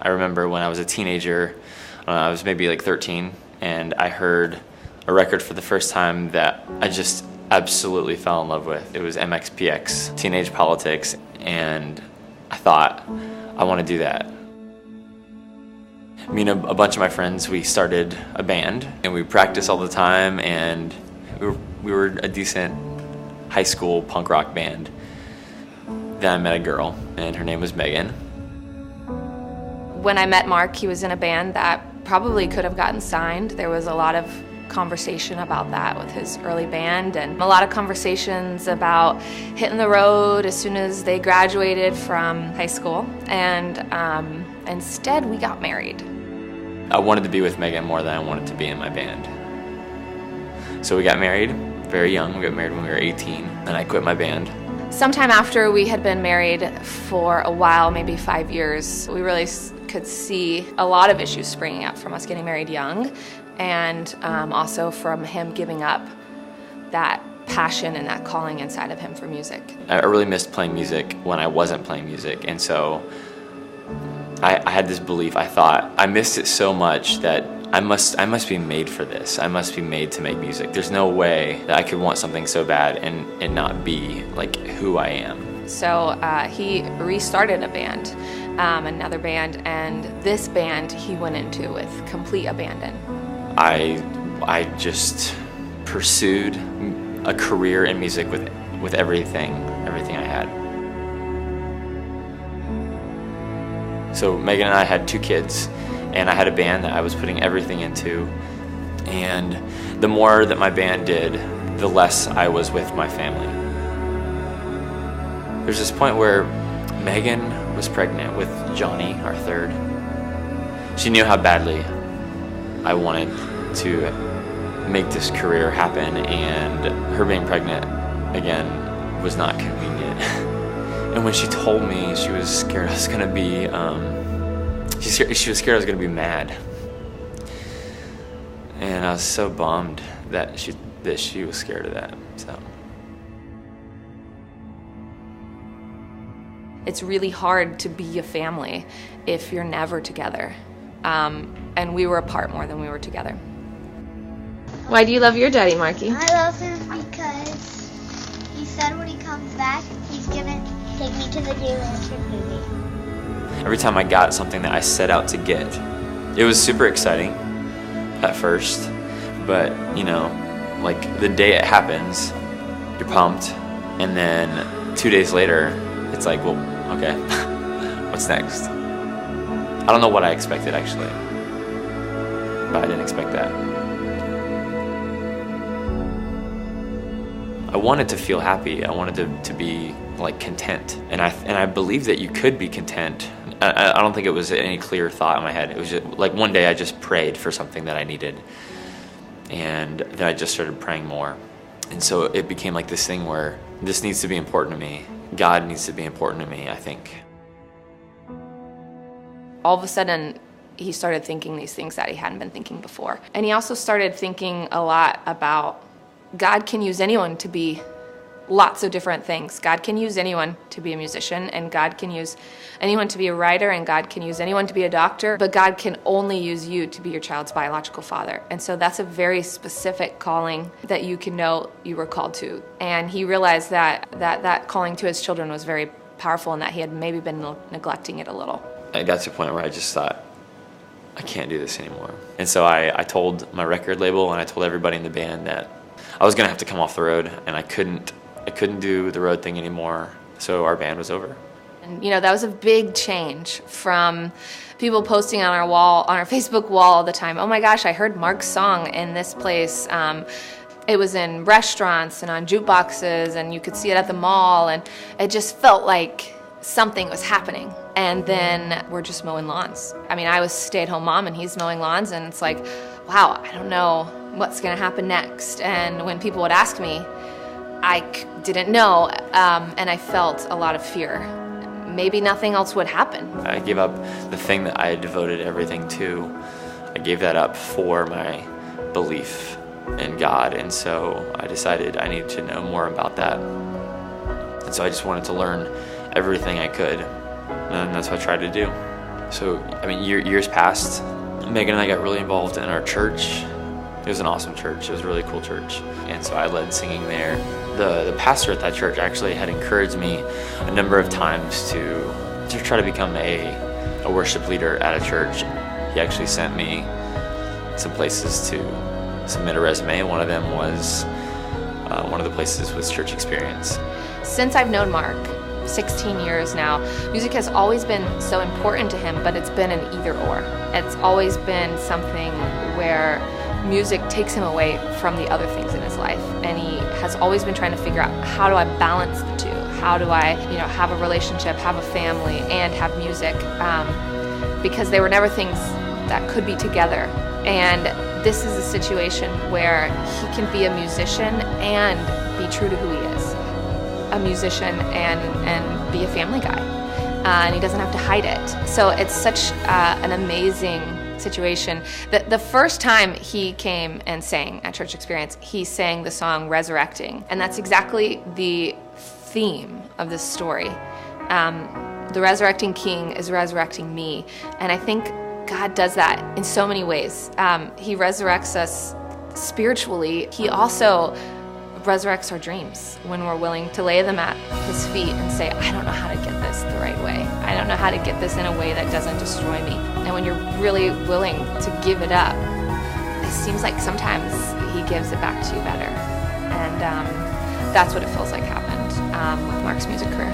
I remember when I was a teenager, I was maybe like 13, and I heard a record for the first time that I just absolutely fell in love with. It was MXPX, Teenage Politics, and I thought, I want to do that. Me and a bunch of my friends, we started a band, and we practiced all the time, and we were a decent high school punk rock band. Then I met a girl, and her name was Megan. When I met Mark, he was in a band that probably could have gotten signed. There was a lot of conversation about that with his early band, and a lot of conversations about hitting the road as soon as they graduated from high school. And instead, we got married. I wanted to be with Megan more than I wanted to be in my band. So we got married very young. We got married when we were 18, and I quit my band. Sometime after we had been married for a while, maybe 5 years, we really could see a lot of issues springing up from us getting married young, and also from him giving up that passion and that calling inside of him for music. I really missed playing music when I wasn't playing music, and so I had this belief. I thought, I missed it so much that I must be made for this. I must be made to make music. There's no way that I could want something so bad and not be like who I am. So he restarted a band, another band, and this band he went into with complete abandon. I just pursued a career in music with everything I had. So Megan and I had 2 kids, and I had a band that I was putting everything into, and the more that my band did, the less I was with my family. There's this point where Megan was pregnant with Johnny, our third. She knew how badly I wanted to make this career happen, and her being pregnant again was not convenient. And when she told me, she was scared I was gonna be, she was scared I was gonna be mad. And I was so bummed that she was scared of that, so. It's really hard to be a family if you're never together. And we were apart more than we were together. Why do you love your daddy, Marky? I love him because he said when he comes back, he's gonna take me to the Green Lantern movie. Every time I got something that I set out to get, it was super exciting at first, but you know, like the day it happens, you're pumped, and then 2 days later, it's like, well, okay, what's next? I don't know what I expected actually, but I didn't expect that. I wanted to feel happy. I wanted to be like content, and I believe that you could be content. I don't think it was any clear thought in my head. It was just like one day I just prayed for something that I needed, and then I just started praying more, and so it became like this thing where this needs to be important to me. God needs to be important to me, I think. All of a sudden, he started thinking these things that he hadn't been thinking before. And he also started thinking a lot about God can use anyone to be lots of different things. God can use anyone to be a musician, and God can use anyone to be a writer, and God can use anyone to be a doctor, but God can only use you to be your child's biological father. And so that's a very specific calling that you can know you were called to. And he realized that calling to his children was very powerful, and that he had maybe been neglecting it a little. I got to a point where I just thought, I can't do this anymore. And so I told my record label, and I told everybody in the band that I was gonna have to come off the road, and I couldn't do the road thing anymore, so our band was over. And you know, that was a big change from people posting on our wall, on our Facebook wall all the time, oh my gosh, I heard Mark's song in this place. It was in restaurants and on jukeboxes, and you could see it at the mall, and it just felt like something was happening. And then we're just mowing lawns. I mean, I was a stay-at-home mom, and he's mowing lawns, and it's like, wow, I don't know what's gonna happen next. And when people would ask me, I didn't know, and I felt a lot of fear. Maybe nothing else would happen. I gave up the thing that I had devoted everything to. I gave that up for my belief in God, and so I decided I needed to know more about that. And so I just wanted to learn everything I could, and that's what I tried to do. So, I mean, years passed. Megan and I got really involved in our church. It was an awesome church. It was a really cool church. And so I led singing there. The pastor at that church actually had encouraged me a number of times to try to become a worship leader at a church. He actually sent me some places to submit a resume. One of them was one of the places was Church Experience. Since I've known Mark, 16 years now, music has always been so important to him, but it's been an either or. It's always been something where music takes him away from the other things in his life, and he has always been trying to figure out, how do I balance the two? How do I, have a relationship, have a family, and have music? Because they were never things that could be together. And this is a situation where he can be a musician and be true to who he is. A musician and be a family guy. And he doesn't have to hide it. So it's such an amazing situation. The first time he came and sang at Church Experience, he sang the song Resurrecting. And that's exactly the theme of this story. The resurrecting king is resurrecting me. And I think God does that in so many ways. He resurrects us spiritually. He also resurrects our dreams when we're willing to lay them at his feet and say, I don't know how to get this the right way. I don't know how to get this in a way that doesn't destroy me. And when you're really willing to give it up, it seems like sometimes he gives it back to you better. And that's what it feels like happened with Mark's music career.